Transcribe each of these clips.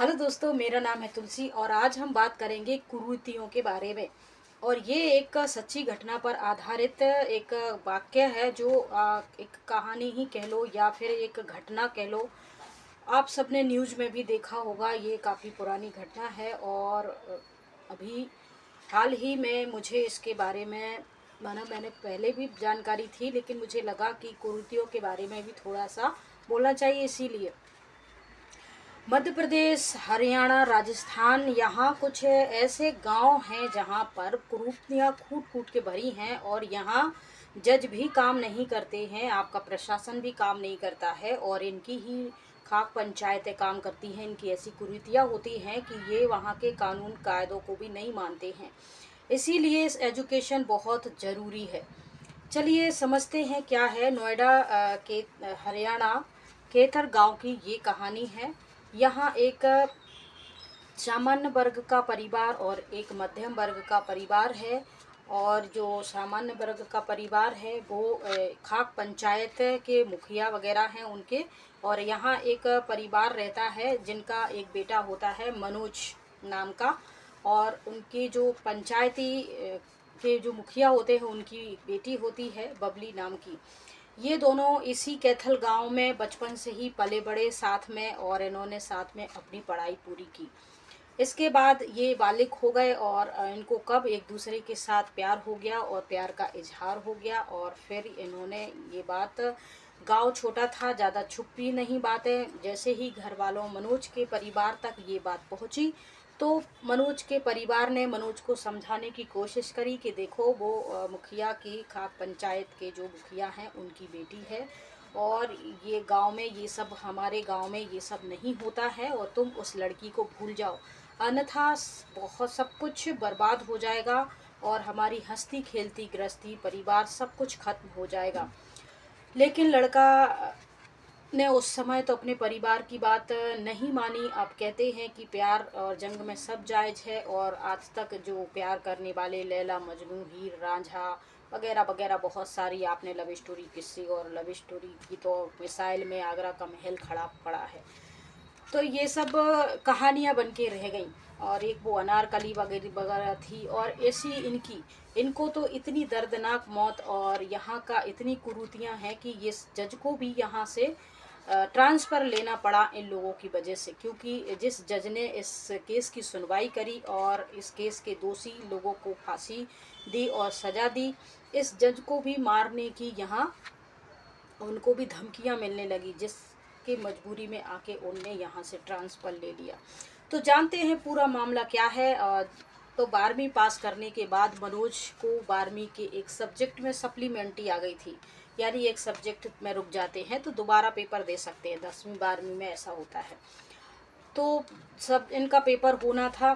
Hello दोस्तों, मेरा नाम है तुलसी और आज हम बात करेंगे कुरीतियों के बारे में। और ये एक सच्ची घटना पर आधारित एक वाक्य है जो एक कहानी ही कह लो या फिर एक घटना कह लो। आप सबने न्यूज़ में भी देखा होगा, ये काफ़ी पुरानी घटना है और अभी हाल ही में मुझे इसके बारे में माना मैंने पहले भी जानकारी थी, लेकिन मुझे लगा कि कुरीतियों के बारे में भी थोड़ा सा बोलना चाहिए। इसीलिए मध्य प्रदेश, हरियाणा, राजस्थान, यहाँ कुछ ऐसे गांव हैं जहाँ पर कुरीतियाँ कूट कूट के भरी हैं और यहाँ जज भी काम नहीं करते हैं, आपका प्रशासन भी काम नहीं करता है और इनकी ही खाक पंचायतें काम करती हैं। इनकी ऐसी कुरीतियाँ होती हैं कि ये वहाँ के कानून कायदों को भी नहीं मानते हैं। इसीलिए इस एजुकेशन बहुत ज़रूरी है। चलिए समझते हैं क्या है। नोएडा के हरियाणा केथर गांव की ये कहानी है। यहाँ एक सामान्य वर्ग का परिवार और एक मध्यम वर्ग का परिवार है। और जो सामान्य वर्ग का परिवार है वो खाक पंचायत के मुखिया वगैरह हैं उनके। और यहाँ एक परिवार रहता है जिनका एक बेटा होता है मनोज नाम का। और उनकी जो पंचायती के जो मुखिया होते हैं उनकी बेटी होती है बबली नाम की। ये दोनों इसी कैथल गांव में बचपन से ही पले बड़े साथ में और इन्होंने साथ में अपनी पढ़ाई पूरी की। इसके बाद ये बालिग हो गए और इनको कब एक दूसरे के साथ प्यार हो गया और प्यार का इजहार हो गया। और फिर इन्होंने ये बात, गांव छोटा था, ज़्यादा छुपी नहीं बातें, जैसे ही घर वालों मनोज के परिवार तक ये बात पहुंची तो मनोज के परिवार ने मनोज को समझाने की कोशिश करी कि देखो वो मुखिया की खाक पंचायत के जो मुखिया हैं उनकी बेटी है और ये गांव में ये सब, हमारे गांव में ये सब नहीं होता है और तुम उस लड़की को भूल जाओ, अन्यथा बहुत सब कुछ बर्बाद हो जाएगा और हमारी हंसती खेलती गृहस्थी परिवार सब कुछ खत्म हो जाएगा। लेकिन लड़का ने उस समय तो अपने परिवार की बात नहीं मानी। अब कहते हैं कि प्यार और जंग में सब जायज़ है और आज तक जो प्यार करने वाले लैला मजनू, हीर रांझा वगैरह वगैरह बहुत सारी आपने लव स्टोरी किस्से, और लव स्टोरी की तो मिसाइल में आगरा का महल खड़ा पड़ा है। तो ये सब कहानियाँ बन के रह गई। और एक वो अनारकली वगैरह वगैरह थी और ऐसी इनको तो इतनी दर्दनाक मौत और यहाँ का इतनी कुरीतियाँ हैं कि ये जज को भी यहाँ से ट्रांसफ़र लेना पड़ा इन लोगों की वजह से, क्योंकि जिस जज ने इस केस की सुनवाई करी और इस केस के दोषी लोगों को फांसी दी और सज़ा दी, इस जज को भी मारने की यहाँ उनको भी धमकियां मिलने लगी, जिसके मजबूरी में आके उनने यहाँ से ट्रांसफ़र ले लिया। तो जानते हैं पूरा मामला क्या है। तो 12वीं पास करने के बाद मनोज को 12वीं के एक सब्जेक्ट में सप्लीमेंट्री आ गई थी, यानी एक सब्जेक्ट में रुक जाते हैं तो दोबारा पेपर दे सकते हैं। 10वीं 12वीं में ऐसा होता है। तो सब इनका पेपर होना था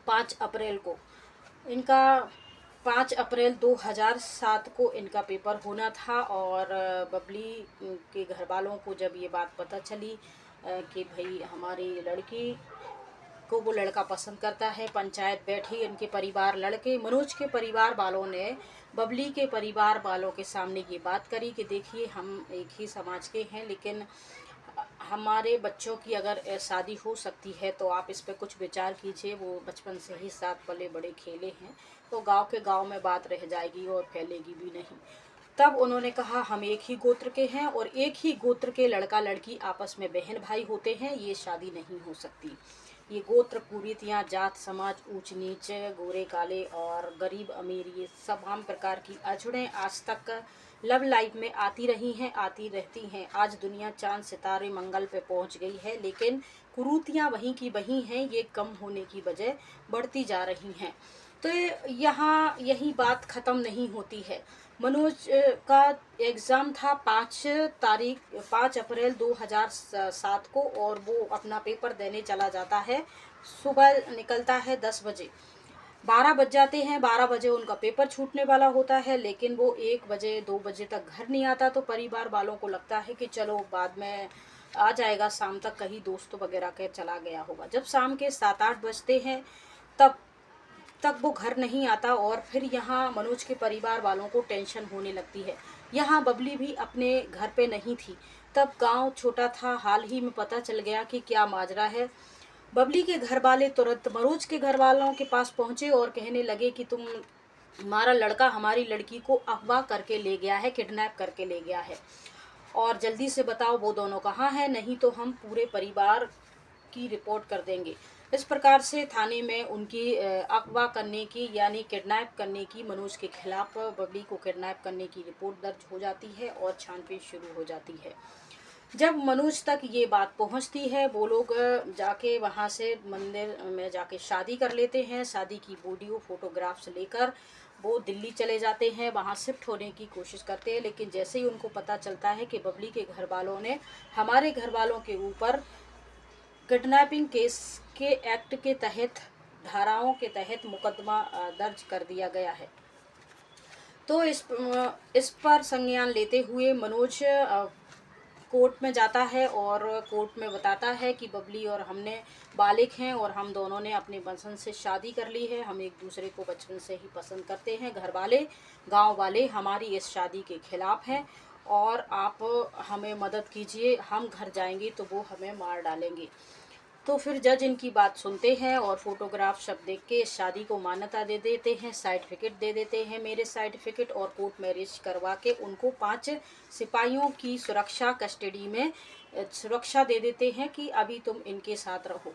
5 अप्रैल को। इनका 5 अप्रैल 2007 को इनका पेपर होना था। और बबली के घर वालों को जब ये बात पता चली कि भाई हमारी लड़की को वो लड़का पसंद करता है, पंचायत बैठी, इनके परिवार लड़के मनोज के परिवार वालों ने बबली के परिवार वालों के सामने ये बात करी कि देखिए हम एक ही समाज के हैं, लेकिन हमारे बच्चों की अगर शादी हो सकती है तो आप इस पे कुछ विचार कीजिए। वो बचपन से ही साथ पले बड़े खेले हैं तो गांव के गांव में बात रह जाएगी और फैलेगी भी नहीं। तब उन्होंने कहा हम एक ही गोत्र के हैं और एक ही गोत्र के लड़का लड़की आपस में बहन भाई होते हैं, ये शादी नहीं हो सकती। ये गोत्र कुरीतियाँ, जात समाज, ऊंच नीच, गोरे काले और गरीब अमीर, ये तमाम प्रकार की अड़चनें आज तक लव लाइफ में आती रही हैं, आती रहती हैं। आज दुनिया चांद सितारे मंगल पे पहुंच गई है, लेकिन कुरीतियाँ वहीं की वहीं हैं, ये कम होने की बजाय बढ़ती जा रही हैं। तो यहाँ यही बात ख़त्म नहीं होती है। मनोज का एग्ज़ाम था 5 अप्रैल 2007 को और वो अपना पेपर देने चला जाता है। सुबह निकलता है 10 बजे, 12 बज जाते हैं, 12 बजे उनका पेपर छूटने वाला होता है, लेकिन वो 1 बजे 2 बजे तक घर नहीं आता। तो परिवार वालों को लगता है कि चलो बाद में आ जाएगा, शाम तक कहीं दोस्तों वगैरह के चला गया होगा। जब शाम के 7-8 बजते हैं तब तक वो घर नहीं आता और फिर यहाँ मनोज के परिवार वालों को टेंशन होने लगती है। यहाँ बबली भी अपने घर पे नहीं थी। तब गांव छोटा था, हाल ही में पता चल गया कि क्या माजरा है। बबली के घर वाले तुरंत मनोज के घर वालों के पास पहुंचे और कहने लगे कि तुम्हारा लड़का हमारी लड़की को अगवा करके ले गया है, किडनैप करके ले गया है, और जल्दी से बताओ वो दोनों कहाँ हैं, नहीं तो हम पूरे परिवार की रिपोर्ट कर देंगे। इस प्रकार से थाने में उनकी अगवा करने की यानी किडनैप करने की, मनोज के खिलाफ बबली को किडनैप करने की रिपोर्ट दर्ज हो जाती है और छानबीन शुरू हो जाती है। जब मनोज तक ये बात पहुंचती है, वो लोग जाके वहाँ से मंदिर में जाके शादी कर लेते हैं। शादी की वीडियो फोटोग्राफ्स लेकर वो दिल्ली चले जाते हैं, वहाँ शिफ्ट होने की कोशिश करते हैं। लेकिन जैसे ही उनको पता चलता है कि बबली के घर वालों ने हमारे घर वालों के ऊपर किडनैपिंग केस के एक्ट के तहत, धाराओं के तहत मुकदमा दर्ज कर दिया गया है, तो इस पर संज्ञान लेते हुए मनोज कोर्ट में जाता है और कोर्ट में बताता है कि बबली और हमने बालिग हैं और हम दोनों ने अपने बंधन से शादी कर ली है, हम एक दूसरे को बचपन से ही पसंद करते हैं। घर वाले, गांव वाले हमारी इस शादी के खिलाफ हैं और आप हमें मदद कीजिए, हम घर जाएंगे तो वो हमें मार डालेंगे। तो फिर जज इनकी बात सुनते हैं और फोटोग्राफ सब देख के इस शादी को मान्यता दे देते हैं, सर्टिफिकेट दे देते हैं, मैरिज सर्टिफिकेट, और कोर्ट मैरिज करवा के उनको 5 सिपाहियों की सुरक्षा कस्टडी में सुरक्षा दे देते हैं कि अभी तुम इनके साथ रहो।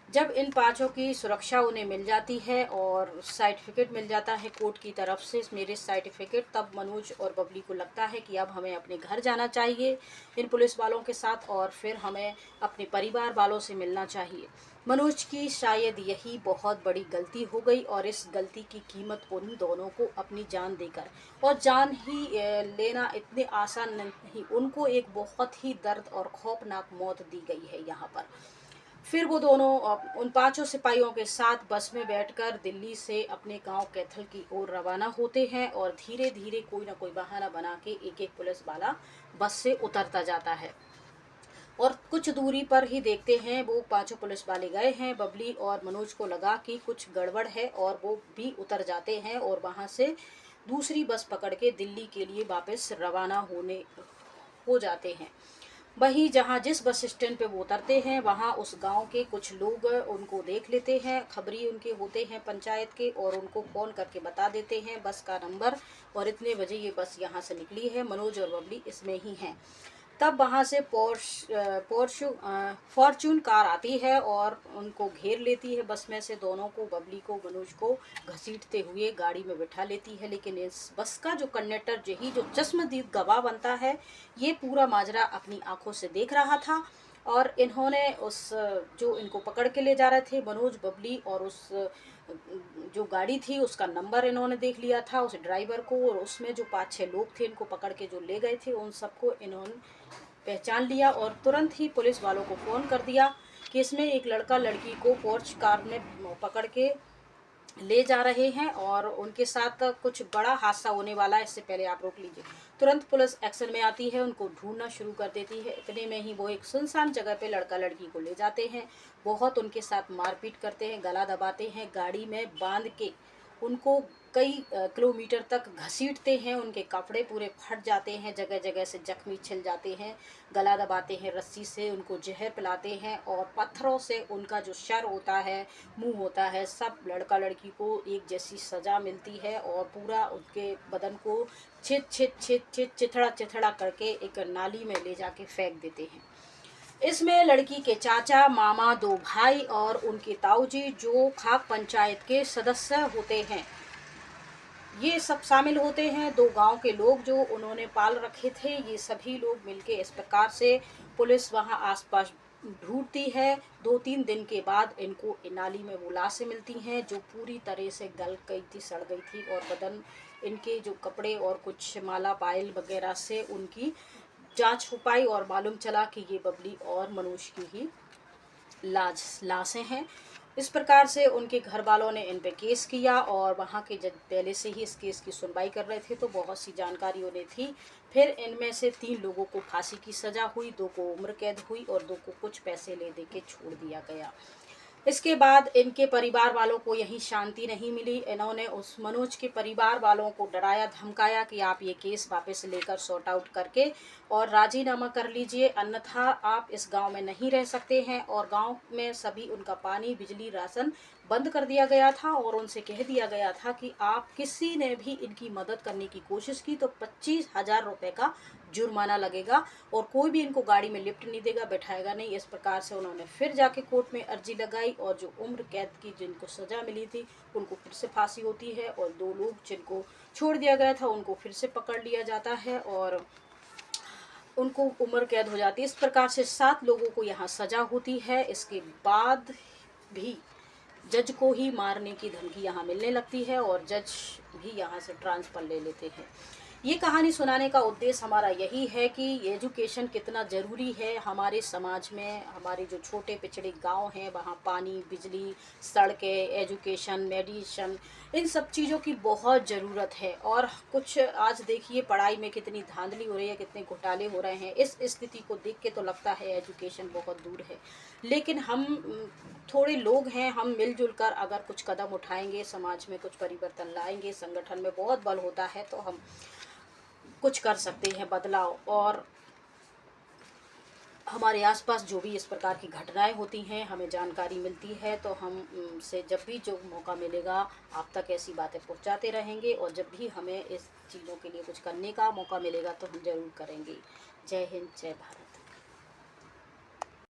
जब इन 5 की सुरक्षा उन्हें मिल जाती है और सर्टिफिकेट मिल जाता है कोर्ट की तरफ से, मेरे सर्टिफिकेट, तब मनोज और बबली को लगता है कि अब हमें अपने घर जाना चाहिए इन पुलिस वालों के साथ और फिर हमें अपने परिवार वालों से मिलना चाहिए। मनोज की शायद यही बहुत बड़ी गलती हो गई और इस गलती की कीमत उन दोनों को अपनी जान देकर, और जान ही लेना इतने आसान नहीं, उनको एक बहुत ही दर्द और खौफनाक मौत दी गई है यहाँ पर। फिर वो दोनों उन 5 सिपाहियों के साथ बस में बैठकर दिल्ली से अपने गांव कैथल की ओर रवाना होते हैं और धीरे धीरे कोई ना कोई बहाना बना के एक एक पुलिस वाला बस से उतरता जाता है। और कुछ दूरी पर ही देखते हैं वो 5 पुलिस वाले गए हैं। बबली और मनोज को लगा कि कुछ गड़बड़ है और वो भी उतर जाते हैं और वहां से दूसरी बस पकड़ के दिल्ली के लिए वापस रवाना हो जाते हैं। वहीं जहां जिस बस स्टैंड पे वो उतरते हैं वहां उस गांव के कुछ लोग उनको देख लेते हैं, खबरी उनके होते हैं पंचायत के, और उनको फ़ोन करके बता देते हैं बस का नंबर और इतने बजे ये बस यहाँ से निकली है, मनोज और बबली इसमें ही हैं। तब वहाँ से फॉर्च्यून कार आती है और उनको घेर लेती है बस में से, दोनों को, बबली को, मनोज को घसीटते हुए गाड़ी में बिठा लेती है। लेकिन इस बस का जो कंडक्टर यही जो चश्मदीद गवाह बनता है, ये पूरा माजरा अपनी आंखों से देख रहा था और इन्होंने उस जो इनको पकड़ के ले जा रहे थे मनोज, बबली, और उस जो गाड़ी थी उसका नंबर इन्होंने देख लिया था, उस ड्राइवर को, और उसमें जो 5-6 लोग थे इनको पकड़ के जो ले गए थे उन सबको इन्होंने पहचान लिया और तुरंत ही पुलिस वालों को फ़ोन कर दिया कि इसमें एक लड़का लड़की को पोर्च कार में पकड़ के ले जा रहे हैं और उनके साथ कुछ बड़ा हादसा होने वाला है, इससे पहले आप रोक लीजिए। तुरंत पुलिस एक्शन में आती है, उनको ढूंढना शुरू कर देती है। इतने में ही वो एक सुनसान जगह पे लड़का लड़की को ले जाते हैं, बहुत उनके साथ मारपीट करते हैं, गला दबाते हैं, गाड़ी में बांध के उनको कई किलोमीटर तक घसीटते हैं, उनके कपड़े पूरे फट जाते हैं, जगह जगह से जख्मी छिल जाते हैं, गला दबाते हैं रस्सी से, उनको जहर पिलाते हैं और पत्थरों से उनका जो सर होता है, मुंह होता है, सब लड़का लड़की को एक जैसी सज़ा मिलती है और पूरा उनके बदन को छिद छिद छिद छिद चिथड़ा चिथड़ा करके एक नाली में ले जाके फेंक देते हैं। इसमें लड़की के चाचा, मामा, 2 भाई और उनके ताऊजी जो खाक पंचायत के सदस्य होते हैं, ये सब शामिल होते हैं। 2 गांव के लोग जो उन्होंने पाल रखे थे, ये सभी लोग मिलके इस प्रकार से पुलिस वहां आसपास ढूंढती है। 2-3 दिन के बाद इनको नाली में वो लाशें मिलती हैं जो पूरी तरह से गल गई थी, सड़ गई थी और बदन, इनके जो कपड़े और कुछ माला पायल वगैरह से उनकी जांच हो पाई और मालूम चला कि ये बबली और मनोज की ही लाशें हैं। इस प्रकार से उनके घर वालों ने इन पे केस किया और वहाँ के जज पहले से ही इस केस की सुनवाई कर रहे थे तो बहुत सी जानकारी उन्हें थी। फिर इनमें से 3 लोगों को फांसी की सज़ा हुई, 2 को उम्र कैद हुई और 2 को कुछ पैसे ले दे के छोड़ दिया गया। इसके बाद इनके परिवार वालों को यहीं शांति नहीं मिली। इन्होंने उस मनोज के परिवार वालों को डराया धमकाया कि आप ये केस वापस लेकर सॉर्ट आउट करके और राजीनामा कर लीजिए, अन्यथा आप इस गांव में नहीं रह सकते हैं। और गांव में सभी उनका पानी बिजली राशन बंद कर दिया गया था और उनसे कह दिया गया था कि आप किसी ने भी इनकी मदद करने की कोशिश की तो 25,000 रुपये का जुर्माना लगेगा और कोई भी इनको गाड़ी में लिफ्ट नहीं देगा, बैठाएगा नहीं। इस प्रकार से उन्होंने फिर जाके कोर्ट में अर्जी लगाई और जो उम्र कैद की जिनको सजा मिली थी उनको फिर से फांसी होती है और 2 लोग जिनको छोड़ दिया गया था उनको फिर से पकड़ लिया जाता है और उनको उम्र कैद हो जाती है। इस प्रकार से 7 लोगों को यहाँ सजा होती है। इसके बाद भी जज को ही मारने की धमकी यहाँ मिलने लगती है और जज भी यहाँ से ट्रांसफर ले लेते हैं। ये कहानी सुनाने का उद्देश्य हमारा यही है कि एजुकेशन कितना ज़रूरी है हमारे समाज में। हमारे जो छोटे पिछड़े गांव हैं वहाँ पानी बिजली सड़कें एजुकेशन मेडिसिन इन सब चीज़ों की बहुत ज़रूरत है। और कुछ आज देखिए पढ़ाई में कितनी धांधली हो रही है, कितने घोटाले हो रहे हैं। इस स्थिति को देख के तो लगता है एजुकेशन बहुत दूर है, लेकिन हम थोड़े लोग हैं, हम मिलजुल कर अगर कुछ कदम उठाएंगे, समाज में कुछ परिवर्तन लाएंगे, संगठन में बहुत बल होता है तो हम कुछ कर सकते हैं बदलाव। और हमारे आसपास जो भी इस प्रकार की घटनाएं होती हैं हमें जानकारी मिलती है तो हम से जब भी जो मौका मिलेगा आप तक ऐसी बातें पहुंचाते रहेंगे और जब भी हमें इस चीज़ों के लिए कुछ करने का मौका मिलेगा तो हम ज़रूर करेंगे। जय हिंद जय भारत।